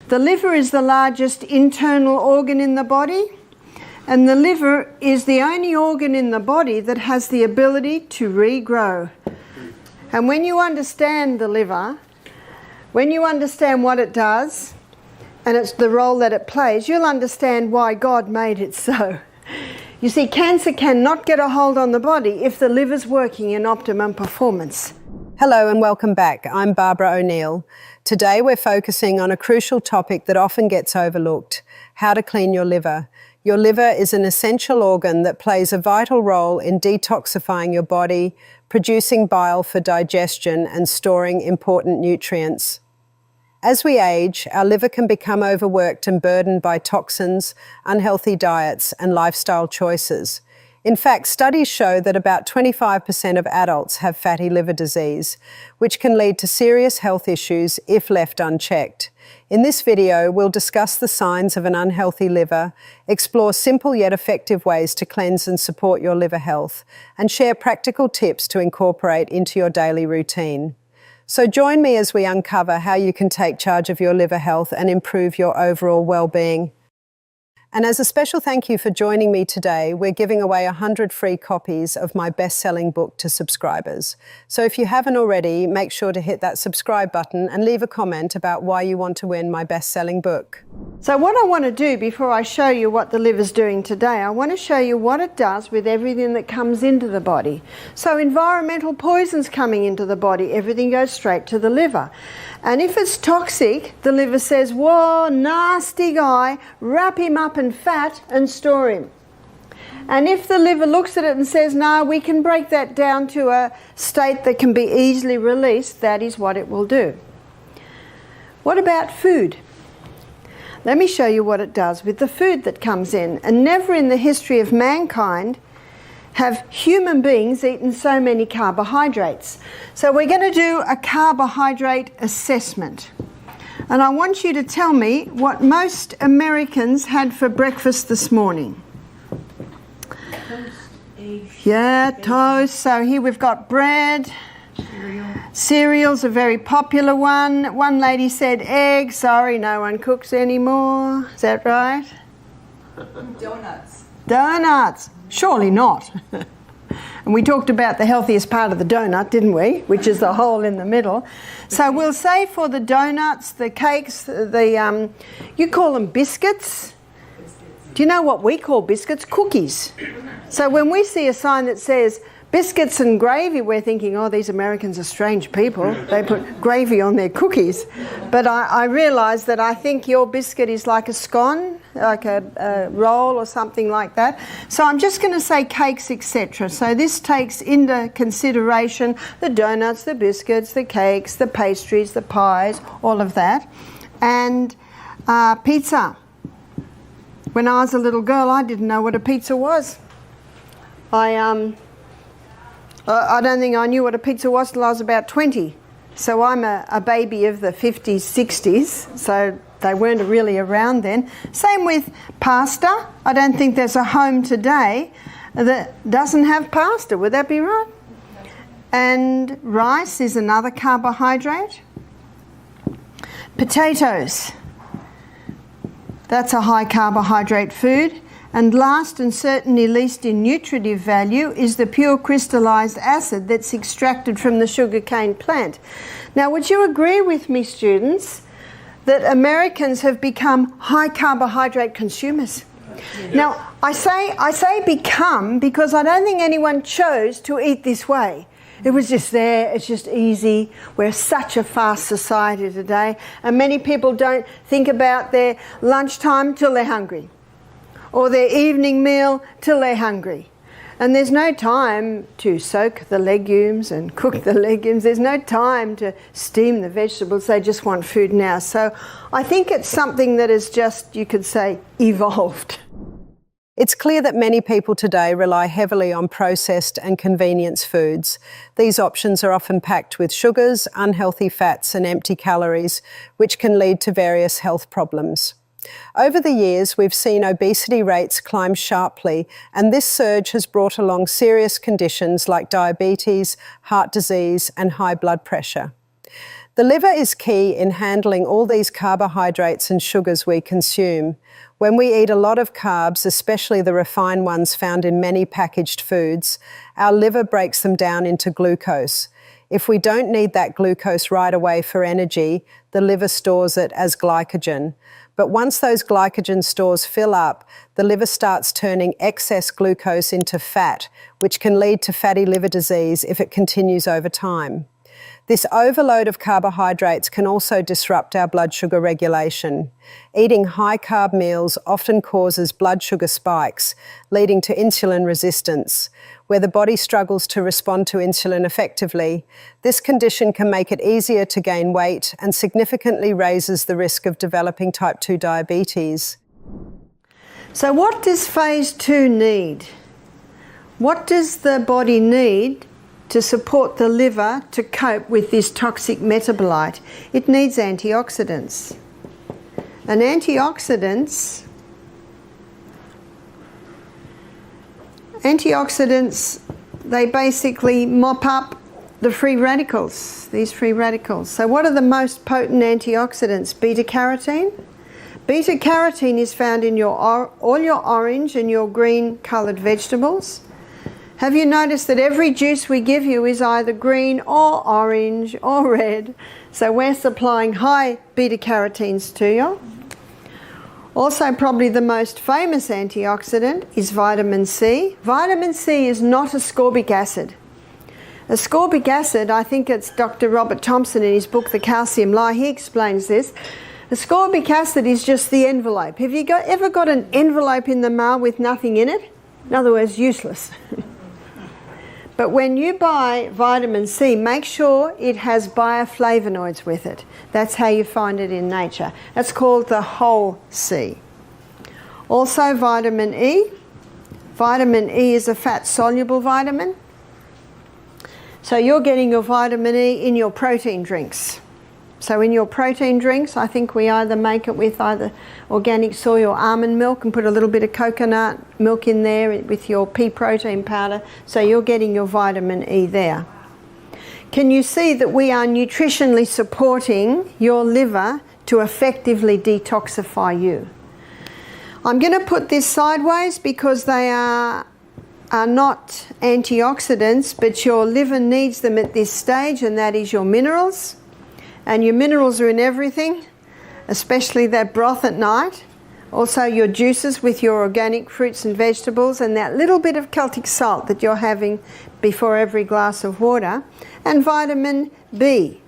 The liver is the largest internal organ in the body, and the liver is the only organ in the body that has the ability to regrow. And when you understand the liver, when you understand what it does, and it's the role that it plays, you'll understand why God made it so. You see, cancer cannot get a hold on the body if the liver's working in optimum performance. Hello and welcome back. I'm Barbara O'Neill. Today we're focusing on a crucial topic that often gets overlooked: how to clean your liver. Your liver is an essential organ that plays a vital role in detoxifying your body, producing bile for digestion and storing important nutrients. As we age, our liver can become overworked and burdened by toxins, unhealthy diets, and lifestyle choices. In fact, studies show that about 25% of adults have fatty liver disease, which can lead to serious health issues if left unchecked. In this video, we'll discuss the signs of an unhealthy liver, explore simple yet effective ways to cleanse and support your liver health, and share practical tips to incorporate into your daily routine. So join me as we uncover how you can take charge of your liver health and improve your overall well-being. And as a special thank you for joining me today, we're giving away 100 free copies of my best-selling book to subscribers. So if you haven't already, make sure to hit that subscribe button and leave a comment about why you want to win my best-selling book. So what I want to do before I show you what the liver's doing today, I want to show you what it does with everything that comes into the body. So environmental poisons coming into the body, everything goes straight to the liver. And if it's toxic, the liver says, whoa, nasty guy, wrap him up in fat and store him. And if the liver looks at it and says, no, we can break that down to a state that can be easily released, that is what it will do. What about food? Let me show you what it does with the food that comes in. And never in the history of mankind have human beings eaten so many carbohydrates. So we're going to do a carbohydrate assessment. And I want you to tell me what most Americans had for breakfast this morning. Toast, eggs, Yeah, toast. So here we've got bread. Cereal's a very popular one. One lady said egg. Sorry, no one cooks anymore. Is that right? donuts. Donuts. Surely not. And we talked about the healthiest part of the donut, didn't we? Which is the hole in the middle. So we'll say for the donuts, the cakes, you call them biscuits. Do you know what we call biscuits? Cookies. So when we see a sign that says biscuits and gravy, we're thinking, oh, these Americans are strange people. They put gravy on their cookies. But I realise that I think your biscuit is like a scone, like a roll or something like that. So I'm just going to say cakes, etc. So this takes into consideration the donuts, the biscuits, the cakes, the pastries, the pies, all of that. And pizza. When I was a little girl, I didn't know what a pizza was. I don't think I knew what a pizza was till I was about 20. So I'm a baby of the 50s, 60s, so they weren't really around then. Same with pasta. I don't think there's a home today that doesn't have pasta. Would that be right? And rice is another carbohydrate. Potatoes. That's a high carbohydrate food. And last and certainly least in nutritive value is the pure crystallized acid that's extracted from the sugarcane plant. Now, would you agree with me, students, that Americans have become high carbohydrate consumers? Yeah. Now, I say become because I don't think anyone chose to eat this way. It was just there, it's just easy. We're such a fast society today, and many people don't think about their lunchtime till they're hungry, or their evening meal till they're hungry. And there's no time to soak the legumes and cook the legumes. There's no time to steam the vegetables. They just want food now. So I think it's something that is just, you could say, evolved. It's clear that many people today rely heavily on processed and convenience foods. These options are often packed with sugars, unhealthy fats, and empty calories, which can lead to various health problems. Over the years, we've seen obesity rates climb sharply, and this surge has brought along serious conditions like diabetes, heart disease, and high blood pressure. The liver is key in handling all these carbohydrates and sugars we consume. When we eat a lot of carbs, especially the refined ones found in many packaged foods, our liver breaks them down into glucose. If we don't need that glucose right away for energy, the liver stores it as glycogen. But once those glycogen stores fill up, the liver starts turning excess glucose into fat, which can lead to fatty liver disease if it continues over time. This overload of carbohydrates can also disrupt our blood sugar regulation. Eating high-carb meals often causes blood sugar spikes, leading to insulin resistance. Where the body struggles to respond to insulin effectively, this condition can make it easier to gain weight and significantly raises the risk of developing type 2 diabetes. So what does phase 2 need? What does the body need to support the liver to cope with this toxic metabolite? It needs antioxidants. And antioxidants, they basically mop up the free radicals, these free radicals. So what are the most potent antioxidants? Beta-carotene. Beta-carotene is found in all your orange and your green coloured vegetables. Have you noticed that every juice we give you is either green or orange or red? So we're supplying high beta-carotenes to you. Also, probably the most famous antioxidant is vitamin C. Vitamin C is not ascorbic acid. Ascorbic acid, I think it's Dr. Robert Thompson in his book The Calcium Lie, he explains this. Ascorbic acid is just the envelope. Have you ever got an envelope in the mail with nothing in it? In other words, useless. But when you buy vitamin C, make sure it has bioflavonoids with it. That's how you find it in nature. That's called the whole C. Also vitamin E. Vitamin E is a fat-soluble vitamin. So you're getting your vitamin E in your protein drinks. So in your protein drinks, I think we either make it with either organic soy or almond milk and put a little bit of coconut milk in there with your pea protein powder. So you're getting your vitamin E there. Can you see that we are nutritionally supporting your liver to effectively detoxify you? I'm going to put this sideways because they are not antioxidants, but your liver needs them at this stage, and that is your minerals. And your minerals are in everything, especially that broth at night. Also your juices with your organic fruits and vegetables, and that little bit of Celtic salt that you're having before every glass of water. And vitamin B.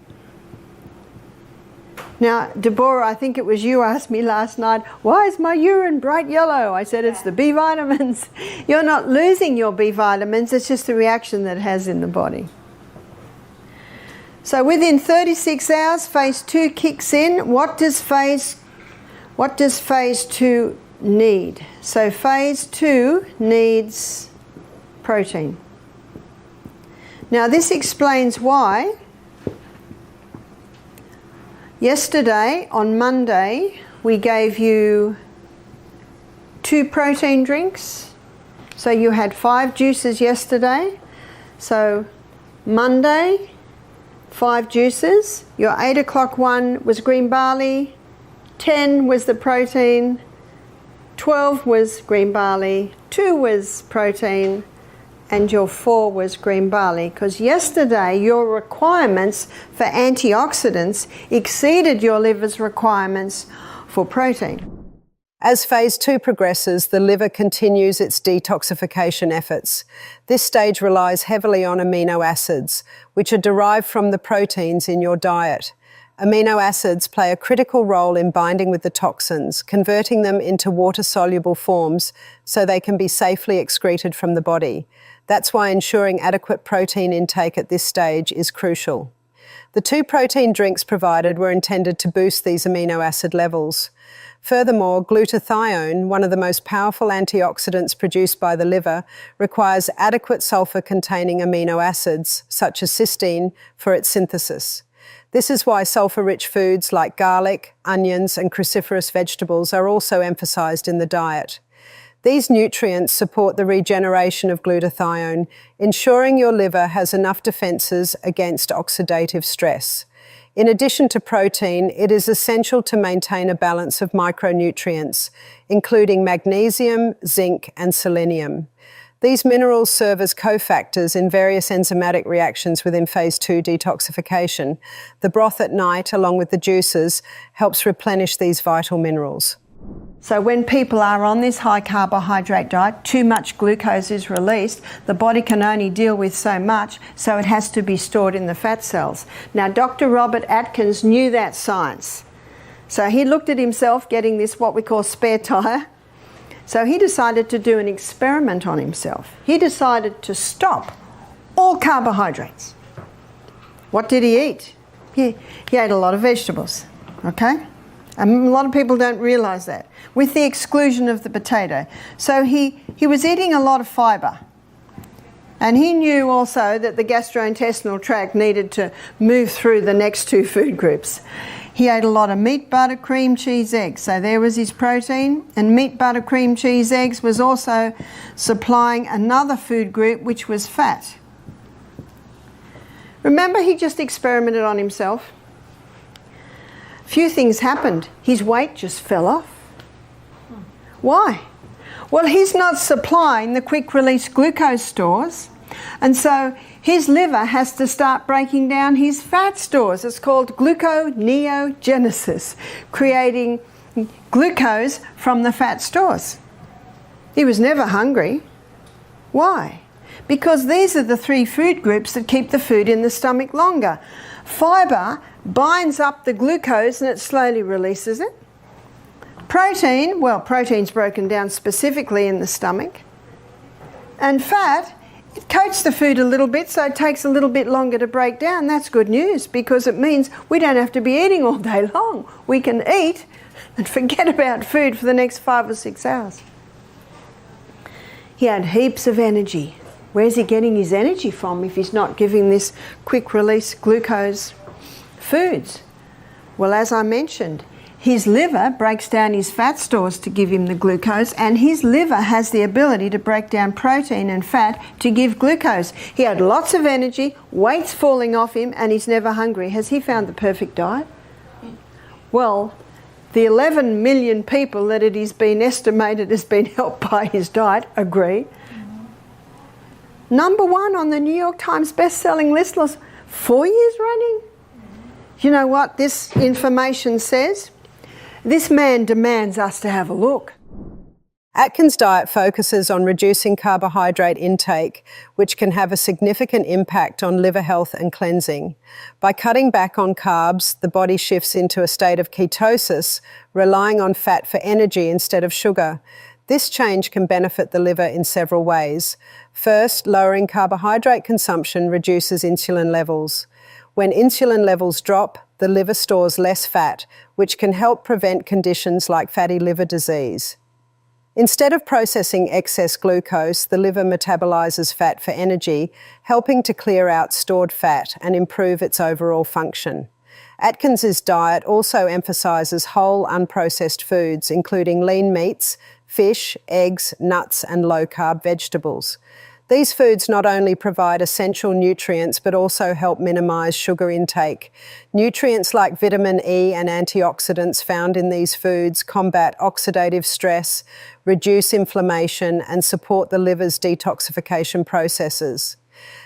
Now, Deborah, I think it was you asked me last night, why is my urine bright yellow? I said, it's the B vitamins. You're not losing your B vitamins, it's just the reaction that it has in the body. So within 36 hours, phase 2 kicks in. What does phase 2 need? So phase 2 needs protein. Now this explains why yesterday, on Monday, we gave you 2 protein drinks. So you had 5 juices yesterday. So Monday, 5 juices. Your 8 o'clock one was green barley, 10 was the protein, 12 was green barley, 2 was protein, and your 4 was green barley. Because yesterday your requirements for antioxidants exceeded your liver's requirements for protein. As phase 2 progresses, the liver continues its detoxification efforts. This stage relies heavily on amino acids, which are derived from the proteins in your diet. Amino acids play a critical role in binding with the toxins, converting them into water-soluble forms so they can be safely excreted from the body. That's why ensuring adequate protein intake at this stage is crucial. The 2 protein drinks provided were intended to boost these amino acid levels. Furthermore, glutathione, one of the most powerful antioxidants produced by the liver, requires adequate sulfur-containing amino acids, such as cysteine, for its synthesis. This is why sulfur-rich foods like garlic, onions, and cruciferous vegetables are also emphasized in the diet. These nutrients support the regeneration of glutathione, ensuring your liver has enough defenses against oxidative stress. In addition to protein, it is essential to maintain a balance of micronutrients, including magnesium, zinc, and selenium. These minerals serve as cofactors in various enzymatic reactions within phase 2 detoxification. The broth at night, along with the juices, helps replenish these vital minerals. So when people are on this high carbohydrate diet, too much glucose is released. The body can only deal with so much, so it has to be stored in the fat cells. Now, Dr. Robert Atkins knew that science. So he looked at himself getting this, what we call spare tire. So he decided to do an experiment on himself. He decided to stop all carbohydrates. What did he eat? He ate a lot of vegetables, okay? And a lot of people don't realise that, with the exclusion of the potato. So he was eating a lot of fibre. And he knew also that the gastrointestinal tract needed to move through the next two food groups. He ate a lot of meat, butter, cream, cheese, eggs. So there was his protein. And meat, butter, cream, cheese, eggs was also supplying another food group, which was fat. Remember, he just experimented on himself. Few things happened. His weight just fell off. Why? Well, he's not supplying the quick release glucose stores, and so his liver has to start breaking down his fat stores. It's called gluconeogenesis, creating glucose from the fat stores. He was never hungry. Why? Because these are the three food groups that keep the food in the stomach longer. Fibre binds up the glucose and it slowly releases it. Protein, well, protein's broken down specifically in the stomach. And fat, it coats the food a little bit, so it takes a little bit longer to break down. That's good news, because it means we don't have to be eating all day long. We can eat and forget about food for the next 5 or 6 hours. He had heaps of energy. Where's he getting his energy from if he's not giving this quick release glucose foods? Well, as I mentioned, his liver breaks down his fat stores to give him the glucose, and his liver has the ability to break down protein and fat to give glucose. He had lots of energy, weight's falling off him, and he's never hungry. Has he found the perfect diet? Well, the 11 million people that it has been estimated has been helped by his diet agree. Number 1 on the New York Times best-selling list was 4 years running. You know what this information says? This man demands us to have a look. Atkins' diet focuses on reducing carbohydrate intake, which can have a significant impact on liver health and cleansing. By cutting back on carbs, the body shifts into a state of ketosis, relying on fat for energy instead of sugar. This change can benefit the liver in several ways. First, lowering carbohydrate consumption reduces insulin levels. When insulin levels drop, the liver stores less fat, which can help prevent conditions like fatty liver disease. Instead of processing excess glucose, the liver metabolizes fat for energy, helping to clear out stored fat and improve its overall function. Atkins' diet also emphasizes whole, unprocessed foods, including lean meats, fish, eggs, nuts, and low-carb vegetables. These foods not only provide essential nutrients but also help minimize sugar intake. Nutrients like vitamin E and antioxidants found in these foods combat oxidative stress, reduce inflammation, and support the liver's detoxification processes.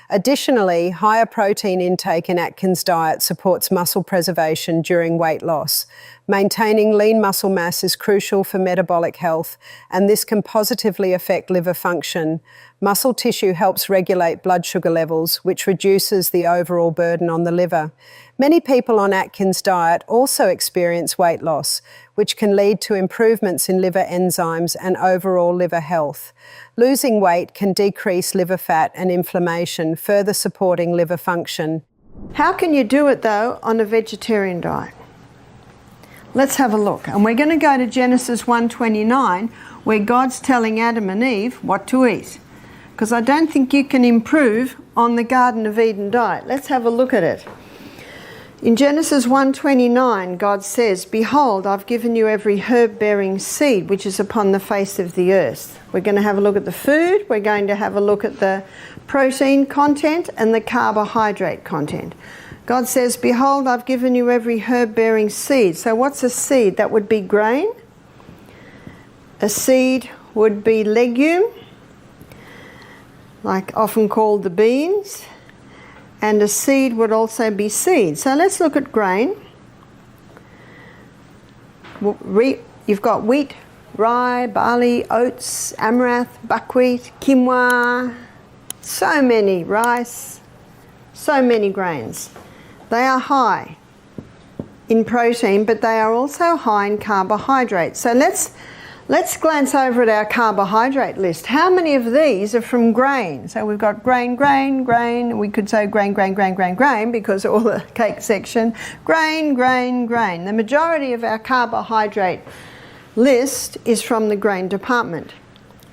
Additionally, higher protein intake in Atkins' diet supports muscle preservation during weight loss. Maintaining lean muscle mass is crucial for metabolic health, and this can positively affect liver function. Muscle tissue helps regulate blood sugar levels, which reduces the overall burden on the liver. Many people on Atkins' diet also experience weight loss, which can lead to improvements in liver enzymes and overall liver health. Losing weight can decrease liver fat and inflammation, further supporting liver function. How can you do it, though, on a vegetarian diet? Let's have a look. And we're going to go to Genesis 1:29, where God's telling Adam and Eve what to eat. Because I don't think you can improve on the Garden of Eden diet. Let's have a look at it. In Genesis 1:29, God says, "Behold, I've given you every herb-bearing seed which is upon the face of the earth." We're going to have a look at the food, we're going to have a look at the protein content and the carbohydrate content. God says, behold, I've given you every herb-bearing seed. So what's a seed? That would be grain. A seed would be legume, like often called the beans. And a seed would also be seed. So let's look at grain. You've got wheat, rye, barley, oats, amaranth, buckwheat, quinoa, so many, rice, so many grains. They are high in protein, but they are also high in carbohydrates. So let's glance over at our carbohydrate list. How many of these are from grain? So we've got grain, grain, grain. We could say grain, grain, grain, grain, grain, because all the cake section. Grain, grain, grain. The majority of our carbohydrate list is from the grain department.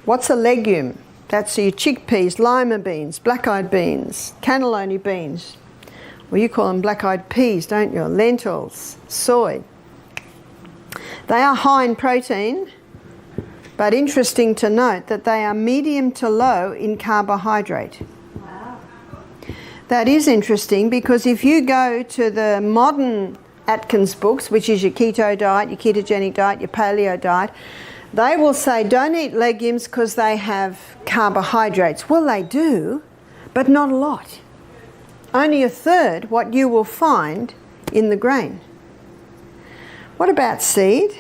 What's a legume? That's your chickpeas, lima beans, black-eyed beans, cannellini beans. Well, you call them black-eyed peas, don't you? Lentils, soy. They are high in protein, but interesting to note that they are medium to low in carbohydrate. Wow. That is interesting, because if you go to the modern Atkins books, which is your keto diet, your ketogenic diet, your paleo diet, they will say don't eat legumes because they have carbohydrates. Well, they do, but not a lot. Only a third what you will find in the grain. What about seed?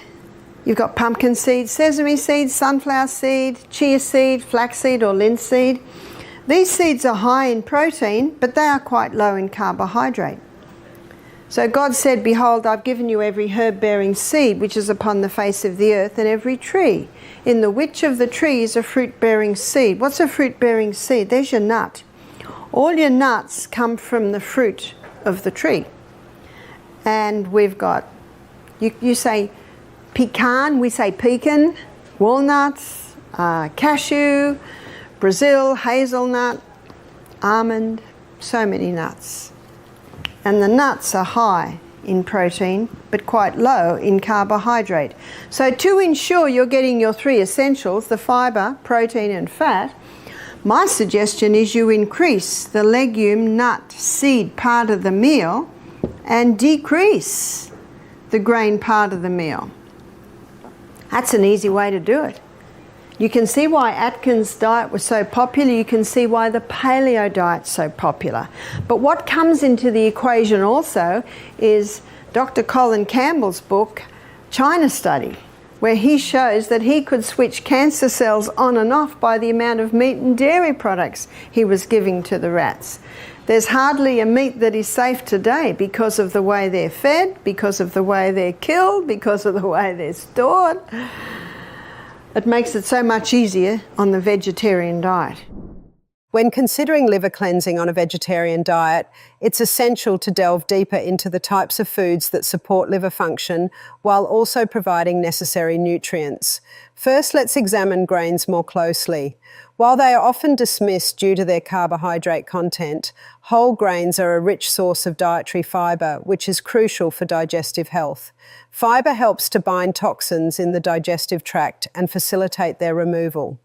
You've got pumpkin seed, sesame seed, sunflower seed, chia seed, flaxseed or linseed. These seeds are high in protein, but they are quite low in carbohydrate. So God said, behold, I've given you every herb-bearing seed which is upon the face of the earth, and every tree, in the which of the trees a fruit-bearing seed. What's a fruit-bearing seed? There's your nut. All your nuts come from the fruit of the tree. And we've got, you say pecan, we say pecan, walnuts, cashew, Brazil, hazelnut, almond, so many nuts. And the nuts are high in protein, but quite low in carbohydrate. So to ensure you're getting your three essentials, the fibre, protein and fat, my suggestion is you increase the legume, nut, seed part of the meal and decrease the grain part of the meal. That's an easy way to do it. You can see why Atkins' diet was so popular. You can see why the paleo diet's so popular. But what comes into the equation also is Dr. Colin Campbell's book, China Study, where he shows that he could switch cancer cells on and off by the amount of meat and dairy products he was giving to the rats. There's hardly a meat that is safe today because of the way they're fed, because of the way they're killed, because of the way they're stored. It makes it so much easier on the vegetarian diet. When considering liver cleansing on a vegetarian diet, it's essential to delve deeper into the types of foods that support liver function while also providing necessary nutrients. First, let's examine grains more closely. While they are often dismissed due to their carbohydrate content, whole grains are a rich source of dietary fibre, which is crucial for digestive health. Fibre helps to bind toxins in the digestive tract and facilitate their removal.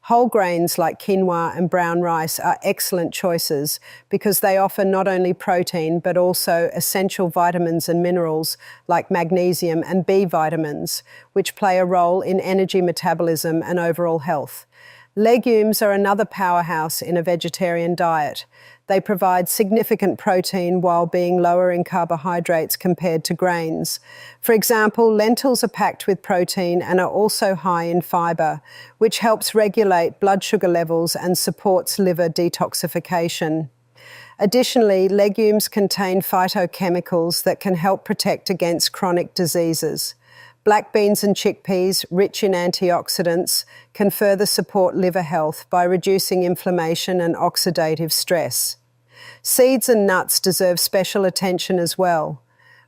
Whole grains like quinoa and brown rice are excellent choices because they offer not only protein but also essential vitamins and minerals like magnesium and B vitamins, which play a role in energy metabolism and overall health. Legumes are another powerhouse in a vegetarian diet. They provide significant protein while being lower in carbohydrates compared to grains. For example, lentils are packed with protein and are also high in fibre, which helps regulate blood sugar levels and supports liver detoxification. Additionally, legumes contain phytochemicals that can help protect against chronic diseases. Black beans and chickpeas, rich in antioxidants, can further support liver health by reducing inflammation and oxidative stress. Seeds and nuts deserve special attention as well.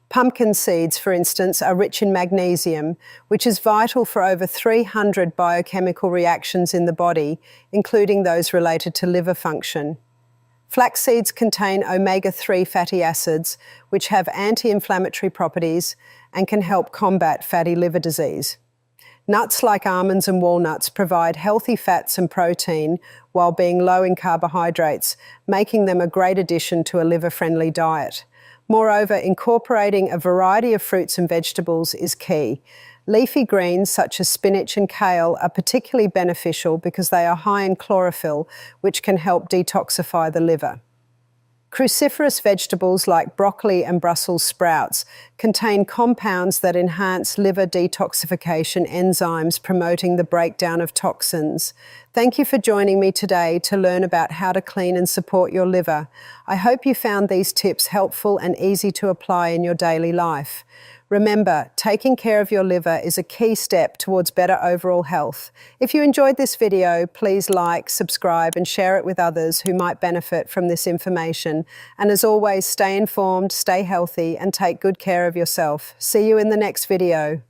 Pumpkin seeds, for instance, are rich in magnesium, which is vital for over 300 biochemical reactions in the body, including those related to liver function. Flax seeds contain omega-3 fatty acids, which have anti-inflammatory properties and can help combat fatty liver disease. Nuts like almonds and walnuts provide healthy fats and protein while being low in carbohydrates, making them a great addition to a liver-friendly diet. Moreover, incorporating a variety of fruits and vegetables is key. Leafy greens such as spinach and kale are particularly beneficial because they are high in chlorophyll, which can help detoxify the liver. Cruciferous vegetables like broccoli and Brussels sprouts contain compounds that enhance liver detoxification enzymes, promoting the breakdown of toxins. Thank you for joining me today to learn about how to clean and support your liver. I hope you found these tips helpful and easy to apply in your daily life. Remember, taking care of your liver is a key step towards better overall health. If you enjoyed this video, please like, subscribe, and share it with others who might benefit from this information. And as always, stay informed, stay healthy, and take good care of yourself. See you in the next video.